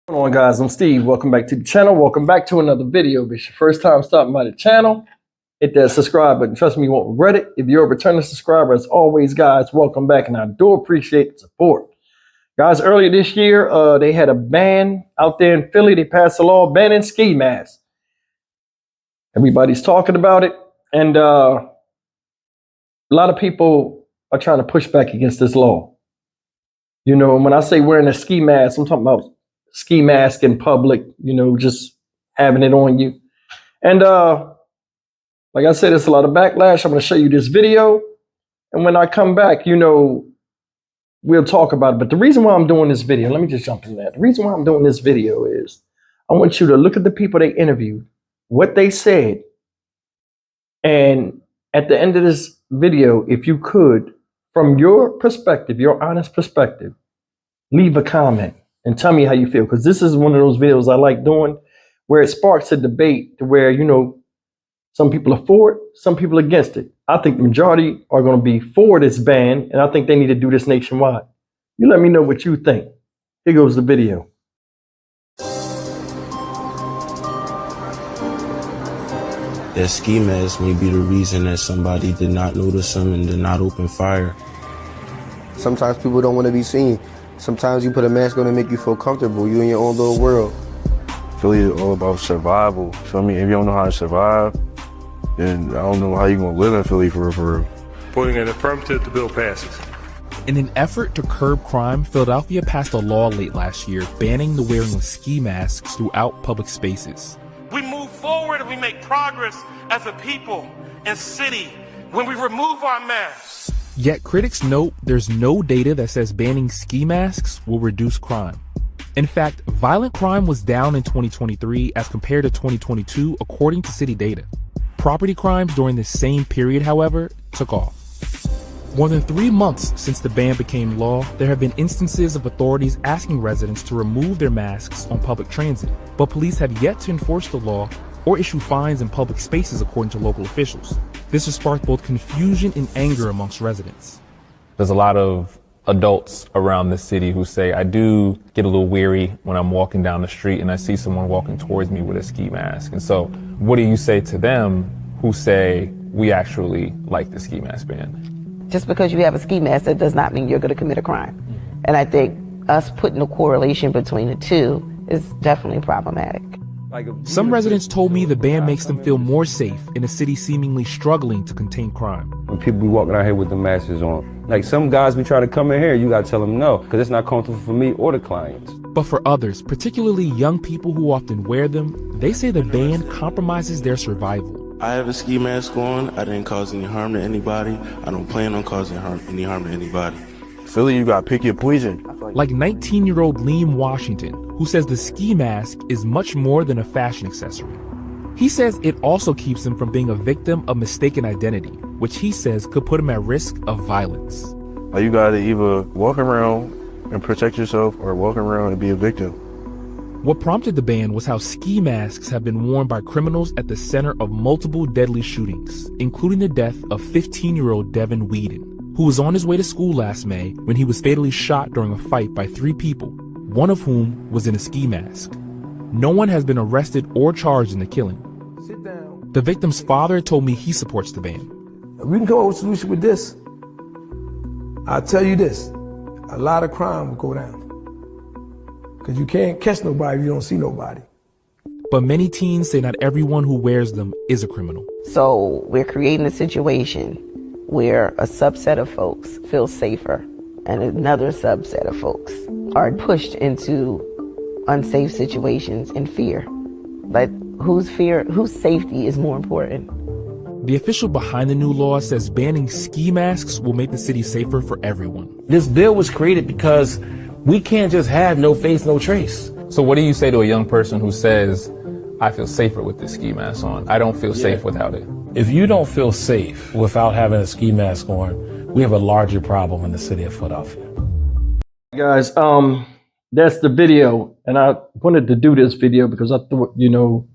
What's going on, guys? I'm Steve. Welcome back to the channel. Welcome back to another video. If it's your first time stopping by the channel, hit that subscribe button. Trust me, you won't regret it. If you're a returning subscriber, as always, guys, welcome back, and I do appreciate the support. Guys, earlier this year, they had a ban out there in Philly. They passed a law banning ski masks. Everybody's talking about it, and a lot of people are trying to push back against this law. You know, when I say wearing a ski mask, I'm talking about ski mask in public, you know, just having it on you. And like I said, there's a lot of backlash. I'm going to show you this video. And when I come back, you know, we'll talk about it. But the reason why I'm doing this video, let me just jump into that. The reason why I'm doing this video is I want you to look at the people they interviewed, what they said. And at the end of this video, if you could, from your perspective, your honest perspective, leave a comment and tell me how you feel, because this is one of those videos I like doing where it sparks a debate to where, you know, some people are for it, some people against it. I think the majority are going to be for this ban, and I think they need to do this nationwide. You let me know what you think. Here goes the video. That ski mask may be the reason that somebody did not notice them and did not open fire. Sometimes people don't want to be seen. Sometimes you put a mask on to make you feel comfortable. You in your own little world. Philly is all about survival. So I mean, if you don't know how to survive, then I don't know how you're gonna live in Philly for real. Voting an affirmative, the bill passes. In an effort to curb crime, Philadelphia passed a law late last year banning the wearing of ski masks throughout public spaces. We move forward and we make progress as a people and city when we remove our masks. Yet critics note there's no data that says banning ski masks will reduce crime. In fact, violent crime was down in 2023 as compared to 2022, according to city data. Property crimes during this same period, however, took off. More than 3 months since the ban became law, there have been instances of authorities asking residents to remove their masks on public transit, but police have yet to enforce the law or issue fines in public spaces, according to local officials. This has sparked both confusion and anger amongst residents. There's a lot of adults around the city who say, I do get a little weary when I'm walking down the street and I see someone walking towards me with a ski mask. And so what do you say to them who say, we actually like the ski mask ban? Just because you have a ski mask, that does not mean you're going to commit a crime. And I think us putting a correlation between the two is definitely problematic. Some residents told me the ban makes them feel more safe in a city seemingly struggling to contain crime. When people be walking out here with the masks on, like some guys be trying to come in here, you gotta tell them no, because it's not comfortable for me or the clients. But for others, particularly young people who often wear them, they say the ban compromises their survival. I have a ski mask on. I didn't cause any harm to anybody. I don't plan on causing any harm to anybody. Philly, you gotta pick your poison. Like 19-year-old Liam Washington, who says the ski mask is much more than a fashion accessory. He says it also keeps him from being a victim of mistaken identity, which he says could put him at risk of violence. Like you gotta either walk around and protect yourself or walk around and be a victim. What prompted the ban was how ski masks have been worn by criminals at the center of multiple deadly shootings, including the death of 15-year-old Devin Whedon, who was on his way to school last May when he was fatally shot during a fight by 3 people, one of whom was in a ski mask. No one has been arrested or charged in the killing. Sit down. The victim's father told me he supports the ban. If we can come up with a solution with this, I'll tell you this, a lot of crime will go down. Because you can't catch nobody if you don't see nobody. But many teens say not everyone who wears them is a criminal. So we're creating a situation where a subset of folks feel safer and another subset of folks are pushed into unsafe situations in fear. But whose safety is more important? The official behind the new law says banning ski masks will make the city safer for everyone. This bill was created because we can't just have no face, no trace. So what do you say to a young person who says, I feel safer with this ski mask on. I don't feel safe without it. If you don't feel safe without having a ski mask on, we have a larger problem in the city of Philadelphia. Guys, that's the video. And I wanted to do this video because I thought, you know,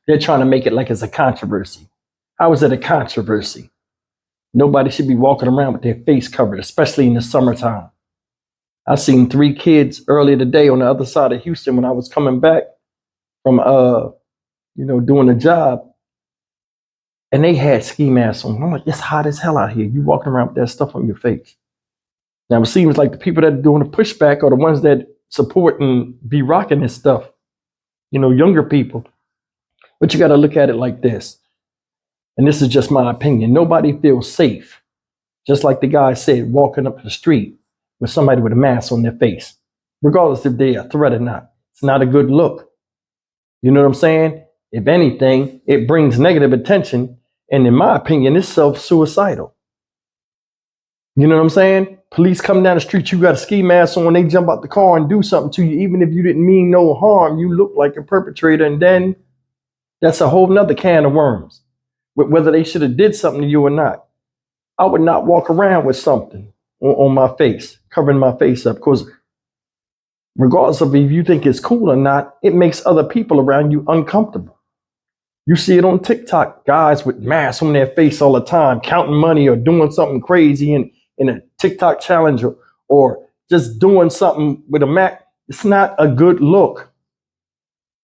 they're trying to make it like it's a controversy. How is it a controversy? Nobody should be walking around with their face covered, especially in the summertime. I seen 3 kids earlier today on the other side of Houston when I was coming back from doing a job, and they had ski masks on. I'm like, it's hot as hell out here. You walking around with that stuff on your face. Now it seems like the people that are doing the pushback are the ones that support and be rocking this stuff. Younger people. But you got to look at it like this. And this is just my opinion. Nobody feels safe, just like the guy said, walking up the street with somebody with a mask on their face, regardless if they're a threat or not. It's not a good look. You know what I'm saying? If anything, it brings negative attention. And in my opinion, it's self-suicidal. You know what I'm saying? Police come down the street, you got a ski mask on, they jump out the car and do something to you. Even if you didn't mean no harm, you look like a perpetrator. And then that's a whole nother can of worms. Whether they should have did something to you or not. I would not walk around with something on my face, covering my face up, because regardless of if you think it's cool or not, it makes other people around you uncomfortable. You see it on TikTok, guys with masks on their face all the time, counting money or doing something crazy in a TikTok challenge or just doing something with a mask. It's not a good look.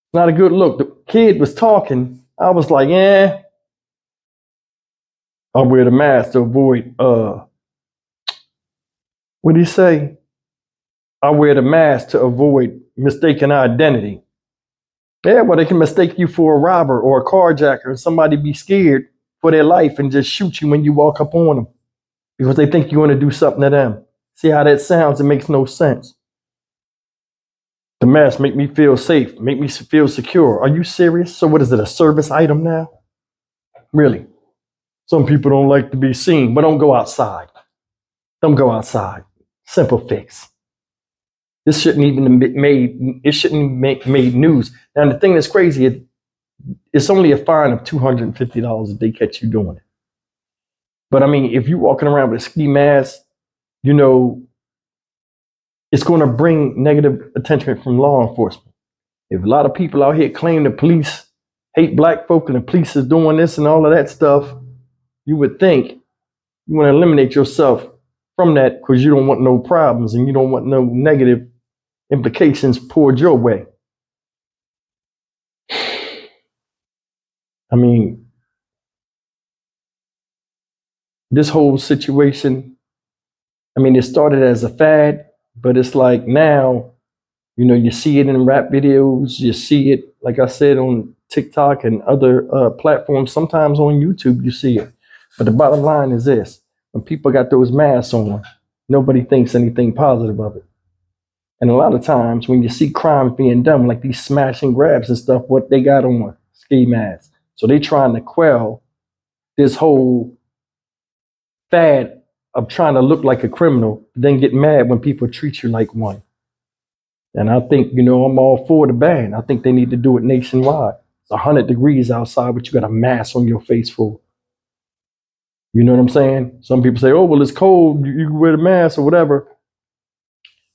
It's not a good look. The kid was talking. I was like, I'll wear the mask to avoid, what did he say? I wear the mask to avoid mistaken identity. Yeah, well, they can mistake you for a robber or a carjacker, and somebody be scared for their life and just shoot you when you walk up on them because they think you're going to do something to them. See how that sounds? It makes no sense. The mask make me feel safe, make me feel secure. Are you serious? So what is it, a service item now? Really? Some people don't like to be seen, but don't go outside. Don't go outside. Simple fix. This shouldn't even be made. It shouldn't make made news. Now the thing that's crazy, it's only a fine of $250 if they catch you doing it. But I mean, if you're walking around with a ski mask, it's going to bring negative attention from law enforcement. If a lot of people out here claim the police hate black folk and the police is doing this and all of that stuff, you would think you want to eliminate yourself from that because you don't want no problems and you don't want no negative implications poured your way. I mean, this whole situation, it started as a fad, but it's like now, you see it in rap videos, you see it, like I said, on TikTok and other platforms, sometimes on YouTube, you see it. But the bottom line is this: when people got those masks on, nobody thinks anything positive of it. And a lot of times when you see crimes being done, like these smash and grabs and stuff, what they got on ski masks. So they trying to quell this whole fad of trying to look like a criminal, then get mad when people treat you like one. And I think, I'm all for the ban. I think they need to do it nationwide. It's 100 degrees outside, but you got a mask on your face for. You know what I'm saying? Some people say, oh, well, it's cold. You can wear the mask or whatever.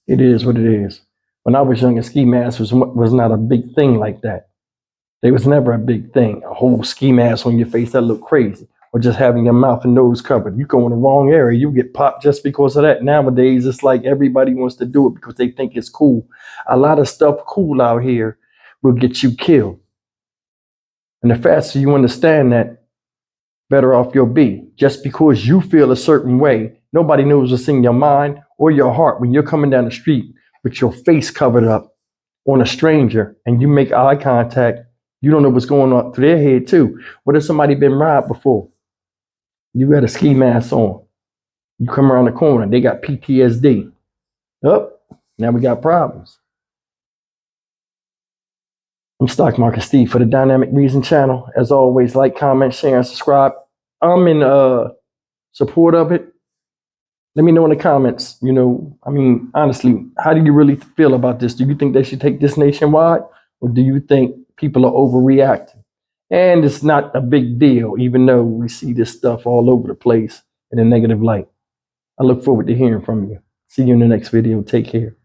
It is what it is. When I was young, a ski mask was not a big thing like that. They was never a big thing. A whole ski mask on your face, that looked crazy. Or just having your mouth and nose covered. You go in the wrong area, you get popped just because of that. Nowadays, it's like everybody wants to do it because they think it's cool. A lot of stuff cool out here will get you killed. And the faster you understand that, better off you'll be. Just because you feel a certain way, nobody knows what's in your mind or your heart when you're coming down the street with your face covered up on a stranger and you make eye contact. You don't know what's going on through their head too. What if somebody been robbed before? You got a ski mask on. You come around the corner, they got PTSD. Oh, now we got problems. I'm Stock Market Steve for the Dynamic Reason channel. As always, like, comment, share, and subscribe. I'm in support of it. Let me know in the comments, honestly, how do you really feel about this? Do you think they should take this nationwide? Or do you think people are overreacting? And it's not a big deal, even though we see this stuff all over the place in a negative light. I look forward to hearing from you. See you in the next video. Take care.